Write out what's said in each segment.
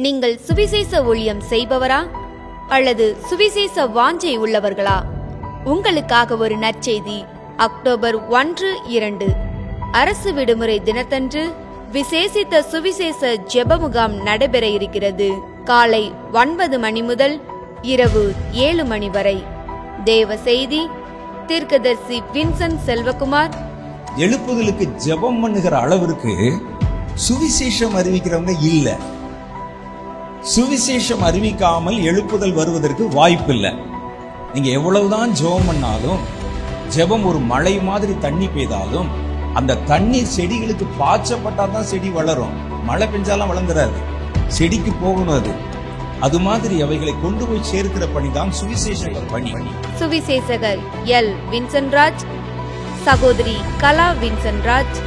நீங்கள் சுவிசேஷ ஊழியம் செய்பவரா அல்லது சுவிசேஷ வாஞ்சை உள்ளவர்களா? உங்களுக்காக ஒரு நற்செய்தி. அக்டோபர் 1-2 அரசு விடுமுறை தினத்தன்று விசேஷித்த சுவிசேஷ ஜெப முகாம் நடைபெற இருக்கிறது. காலை 9 மணி முதல் இரவு 7 மணி வரை. தேவ செய்தி தீர்க்கதரிசி வின்சென்ட் செல்வகுமார். எழுப்புதலுக்கு ஜெபம் பண்ணுகிற அளவிற்கு சுவிசேஷம் அறிவிக்கிறவங்க இல்ல. சுவிசேஷம் அறிவிக்காமல் எழுப்புதல் வருவதற்கு வாய்ப்பு இல்லை. நீங்க எவ்வளவுதான் ஜெபம் பண்ணாலும், ஜெபம் ஒரு மழை மாதிரி தண்ணி பெய்தாலும், அந்த தண்ணீர் செடிகளுக்கு பாய்ச்சப்பட்டாதான் செடி வளரும். மழை பெஞ்சாலும் வளர்ந்துடாது, செடிக்கு போகணும். அது மாதிரி அவைகளை கொண்டு போய் சேர்க்கிற பணிதான் சுவிசேஷகர் பணி. சுவிசேஷகர் எல் வின்சென்ட் ராஜ், சகோதரி கலா வின்சென்ட் ராஜ்,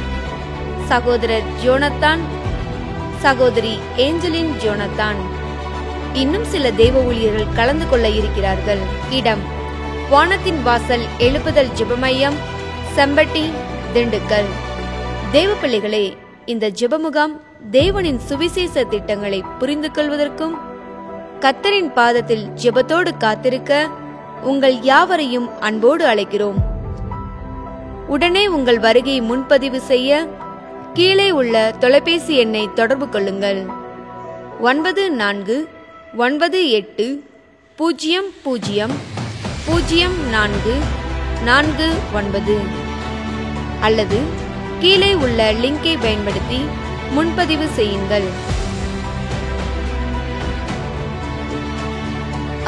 சகோதரர் ஜோனத்தான், சகோதரி ஏஞ்சலின் ஜோனத்தான். இன்னும் சில தேவ ஊழியர்கள் கலந்து கொள்ள இருக்கிறார்கள். இடம் வானத்தின் வாசல் எழுப்புதல் ஜெபமையம், செம்பட்டி, திண்டுக்கல். தேவ பிள்ளைகளே, இந்த ஜெபமுகாம் தேவனின் சுவிசேஷ திட்டங்களை புரிந்து கொள்வதற்கும் கர்த்தரின் பாதத்தில் ஜெபத்தோடு காத்திருக்க உங்கள் யாவரையும் அன்போடு அழைக்கிறோம். உடனே உங்கள் வருகையை முன்பதிவு செய்ய கீழே உள்ள தொலைபேசி எண்ணை தொடர்பு கொள்ளுங்கள். 94000449 அல்லது கீழே உள்ள லிங்கை பயன்படுத்தி முன்பதிவு செய்யுங்கள்.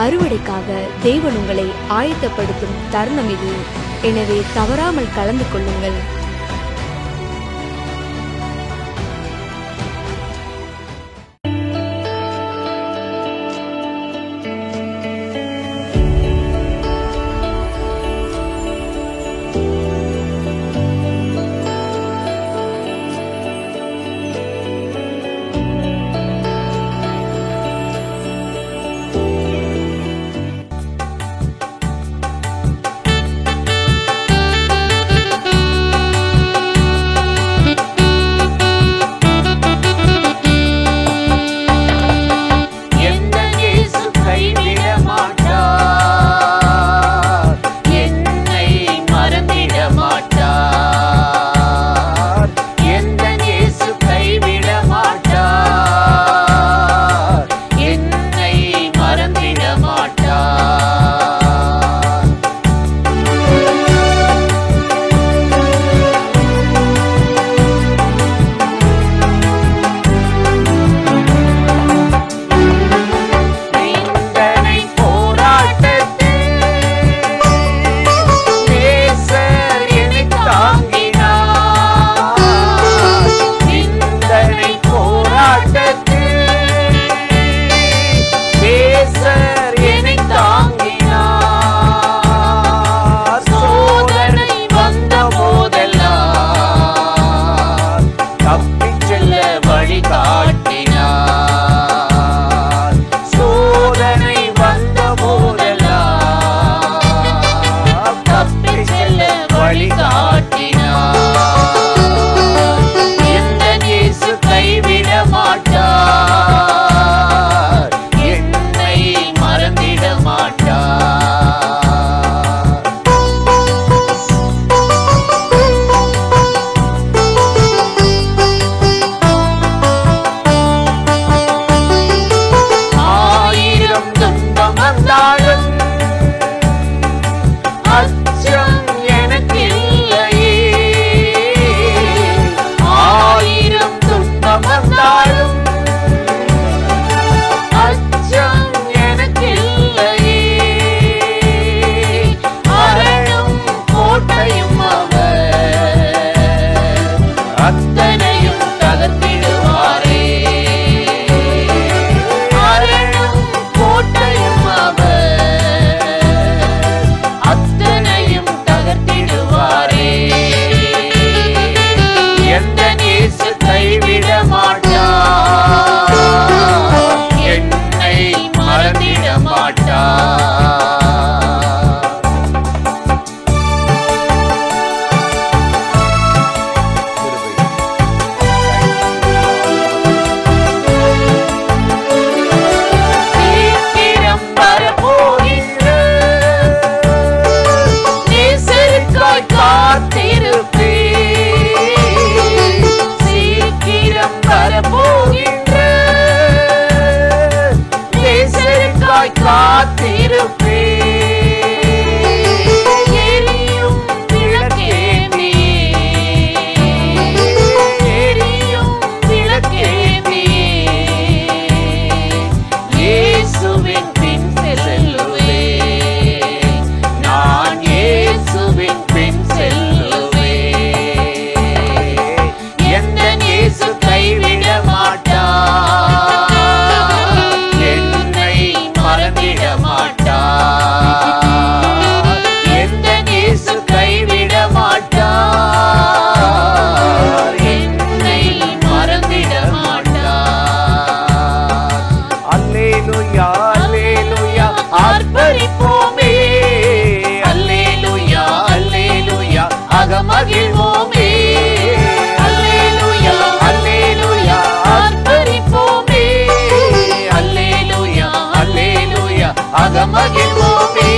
அறுவடைக்காக தேவன் உங்களை ஆயத்தப்படுத்தும் தருணம் இது. எனவே தவறாமல் கலந்து கொள்ளுங்கள். எனக்காய் காத்திருப்பே. எரியும் விளக்கே நீ, எரியும் விளக்கே நீ, இயேசுவின் பின் செல்லுவே, நான் இயேசுவின் பின் செல்லுவே. எந்த இயேசு கைவிட மாட்டார், என்னை மறந்திட மாட்டார். எந்த இயேசு கைவிட மாட்டார், என்னை மறந்திட மாட்டார். அல்லேலூயா அல்லேலூயா ஆர்ப்பரிப்போமே, அல்லேலூயா அல்லேலூயா அகமகிழ்வோமே, அல்லேலூயா அல்லேலூயா ஆர்ப்பரிப்போமே, அல்லேலூயா அல்லேலூயா அகமகிழ்வோமே.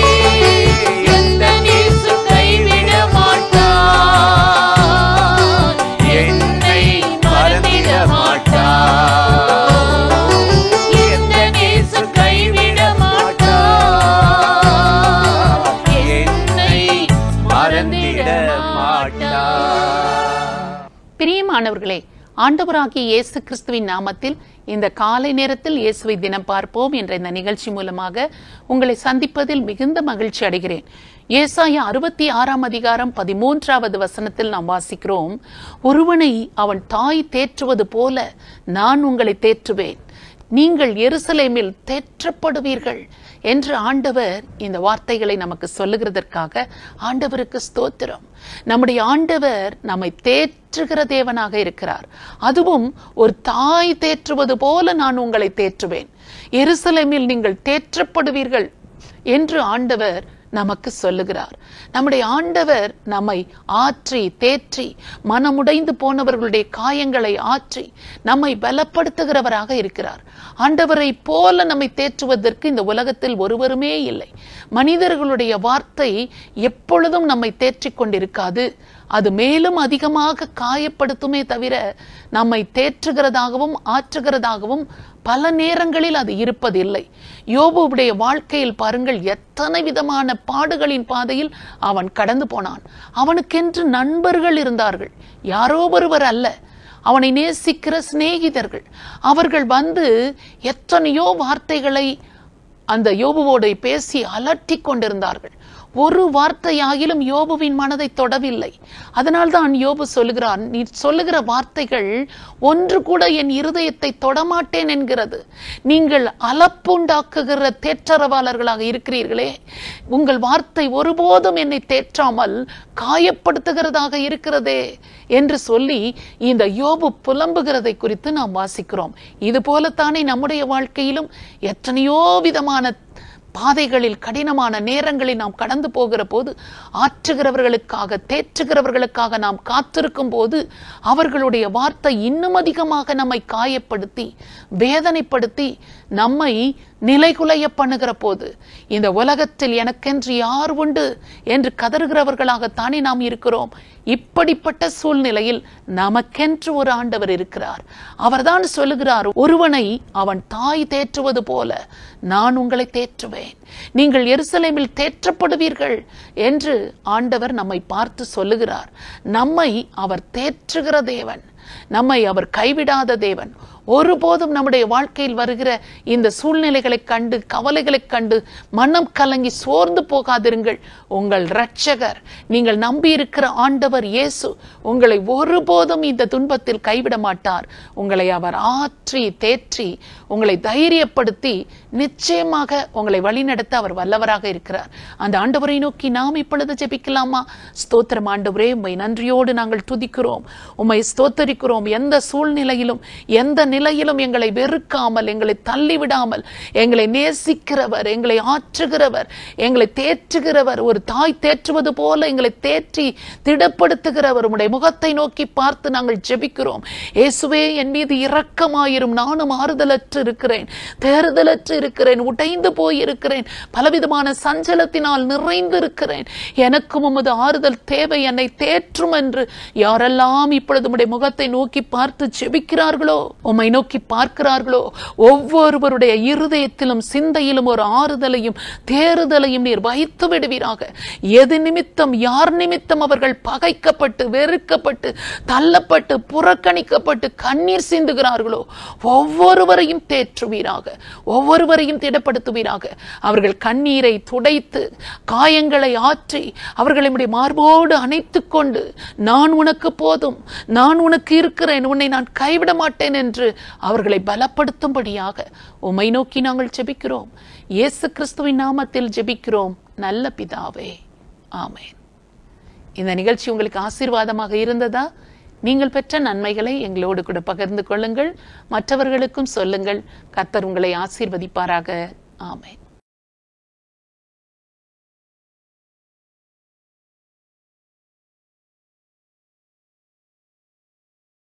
எந்த இயேசு கைவிட மாட்டார், என்னை மறந்திட மாட்டார். எந்த இயேசு கைவிட மாட்டார், என்னை மறந்திட மாட்டார். பிரியமானவர்களே, ஆண்டவராகிய இயேசு கிறிஸ்துவின் நாமத்தில் இந்த காலை நேரத்தில் இயேசுவை தினம் பார்ப்போம் என்ற இந்த நிகழ்ச்சி மூலமாக உங்களை சந்திப்பதில் மிகுந்த மகிழ்ச்சி அடைகிறேன். ஏசாயா 66 அதிகாரம் 13வது வசனத்தில் நாம் வாசிக்கிறோம், ஒருவனை அவன் தாய் தேற்றுவது போல நான் உங்களை தேற்றுவேன், நீங்கள் எருசலேமில் தேற்றப்படுவீர்கள் என்று ஆண்டவர் இந்த வார்த்தைகளை நமக்கு சொல்லுகிறதற்காக ஆண்டவருக்கு ஸ்தோத்திரம். நம்முடைய ஆண்டவர் நம்மை தேற்றுகிற தேவனாக இருக்கிறார். அதுவும் ஒரு தாய் தேற்றுவது போல நான் உங்களை தேற்றுவேன், எருசலேமில் நீங்கள் தேற்றப்படுவீர்கள் என்று ஆண்டவர் நமக்கு சொல்லுகிறார். நம்முடைய ஆண்டவர் நம்மை ஆற்றி தேற்றி மனமுடைந்து போனவர்களுடைய காயங்களை ஆற்றி நம்மை பலப்படுத்துகிறவராக இருக்கிறார். ஆண்டவரை போல நம்மை தேற்றுவதற்கு இந்த உலகத்தில் ஒருவருமே இல்லை. மனிதர்களுடைய வார்த்தை எப்பொழுதும் நம்மை தேற்றிக் கொண்டிருக்காது. அது மேலும் அதிகமாக காயப்படுத்துமே தவிர நம்மை தேற்றுகிறதாகவும் ஆற்றுகிறதாகவும் பல நேரங்களில் அது இருப்பதில்லை. யோபுவுடைய வாழ்க்கையில் பாருங்கள், எத்தனை விதமான பாடுகளின் பாதையில் அவன் கடந்து போனான். அவனுக்கென்று நண்பர்கள் இருந்தார்கள், யாரோ ஒருவர் அல்ல, அவனை நேசிக்கிற சிநேகிதர்கள். அவர்கள் வந்து எத்தனையோ வார்த்தைகளை அந்த யோபுவோடு பேசி அலட்டி கொண்டிருந்தார்கள். ஒரு வார்த்தையாகிலும் யோபுவின் மனதை தொடவில்லை. அதனால்தான் யோபு சொல்லுகிறான், நீ சொல்லுகிற வார்த்தைகள் ஒன்று கூட என் இருதயத்தை தொடமாட்டேன் என்கிறது. நீங்கள் அலப்புண்டாக்குகிற தேற்றரவாளர்களாக இருக்கிறீர்களே, உங்கள் வார்த்தை ஒருபோதும் என்னை தேற்றாமல் காயப்படுத்துகிறதாக இருக்கிறதே என்று சொல்லி இந்த யோபு புலம்புகிறதை குறித்து நாம் வாசிக்கிறோம். இது போலத்தானே நம்முடைய வாழ்க்கையிலும் எத்தனையோ விதமான பாதைகளில் கடினமான நேரங்களில் நாம் கடந்து போகிற போது ஆற்றுகிறவர்களுக்காக தேற்றுகிறவர்களுக்காக நாம் காத்திருக்கும் போது அவர்களுடைய வார்த்தை இன்னும் அதிகமாக நம்மை காயப்படுத்தி வேதனைப்படுத்தி நம்மை நிலைகுலைய பண்ணுகிற போது இந்த உலகத்தில் எனக்கென்று யார் உண்டு என்று கதறுகிறவர்களாகத்தானே நாம் இருக்கிறோம். இப்படிப்பட்ட சூழ்நிலையில் நமக்கென்று ஒரு ஆண்டவர் இருக்கிறார். அவர்தான் சொல்லுகிறார், ஒருவனை அவன் தாய் தேற்றுவது போல நான் உங்களை தேற்றுவேன், நீங்கள் எருசலேமில் தேற்றப்படுவீர்கள் என்று ஆண்டவர் நம்மை பார்த்து சொல்லுகிறார். நம்மை அவர் தேற்றுகிற தேவன், நம்மை அவர் கைவிடாத தேவன். ஒருபோதும் நம்முடைய வாழ்க்கையில் வருகிற இந்த சூழ்நிலைகளை கண்டு கவலைகளை கண்டு மனம் கலங்கி சோர்ந்து போகாதிருங்கள். உங்கள் இரட்சகர், நீங்கள் நம்பி இருக்கிற ஆண்டவர் இயேசு உங்களை ஒருபோதும் இந்த துன்பத்தில் கைவிட மாட்டார். உங்களை அவர் ஆற்றி தேற்றி உங்களை தைரியப்படுத்தி நிச்சயமாக உங்களை வழிநடத்த அவர் வல்லவராக இருக்கிறார். அந்த ஆண்டவரை நோக்கி நாம் இப்பொழுது ஜெபிக்கலாமா? ஸ்தோத்திரம் ஆண்டவரே, உம்மை நன்றியோடு நாங்கள் துதிக்கிறோம், உம்மை ஸ்தோத்தரிக்கிறோம். எந்த சூழ்நிலையிலும் எந்த நிலையிலும் எங்களை வெறுக்காமல், எங்களை தள்ளிவிடாமல், எங்களை நேசிக்கிறவர், எங்களை ஆற்றுகிறவர், எங்களை தேற்றுகிறவர், ஒரு தாய் தேற்றுவது போல எங்களை தேற்றி திடப்படுத்துகிறவர். உம்முடைய முகத்தை நோக்கி பார்த்து நாங்கள் ஜெபிக்கிறோம். இயேசுவே, என் மீது இரக்கமாயிரும், நானும் ஆறுதலற்று இருக்கிறேன், தேறுதலற்று இருக்கிறேன், உடைந்து போயிருக்கிறேன், பலவிதமான சஞ்சலத்தினால் நிறைந்து இருக்கிறேன். எனக்கும் உமது ஆறுதல் தேவை, என்னை தேற்றும் என்று யாரெல்லாம் இப்பொழுது உம்முடைய முகத்தை நோக்கி பார்த்து ஜெபிக்கிறார்களோ, உம்மை நோக்கி பார்க்கிறார்களோ ஒவ்வொருவருடைய இருதயத்திலும் சிந்தையிலும் ஒரு ஆறுதலையும் தேறுதலையும் நீர் வைத்து விடுவீராக. எது நிமித்தம் யார் நிமித்தம் அவர்கள் பகைக்கப்பட்டு வெறுக்கப்பட்டு தள்ளப்பட்டு புறக்கணிக்கப்பட்டு கண்ணீர் சிந்துகிறார்களோ ஒவ்வொருவரையும் தேற்றுவீராக, ஒவ்வொருவரையும் திடப்படுத்துவீராக. அவர்கள் கண்ணீரை துடைத்து காயங்களை ஆற்றி அவர்களை மார்போடு அணைத்துக் கொண்டு நான் உனக்கு போதும், நான் உனக்கு இருக்கிறேன், உன்னை நான் கைவிட மாட்டேன் என்று அவர்களை பலப்படுத்தும்படியாக உம்மை நோக்கி நாங்கள் ஜெபிக்கிறோம். இயேசு கிறிஸ்துவின் நாமத்தில் ஜெபிக்கிறோம் நல்ல பிதாவே, ஆமென். இந்த நிகழ்ச்சி உங்களுக்கு ஆசீர்வாதமாக இருந்ததா? நீங்கள் பெற்ற நன்மைகளை எங்களோடு கூட பகிர்ந்து கொள்ளுங்கள், மற்றவர்களுக்கும் சொல்லுங்கள். கர்த்தர் உங்களை ஆசீர்வதிப்பாராக. ஆமென்.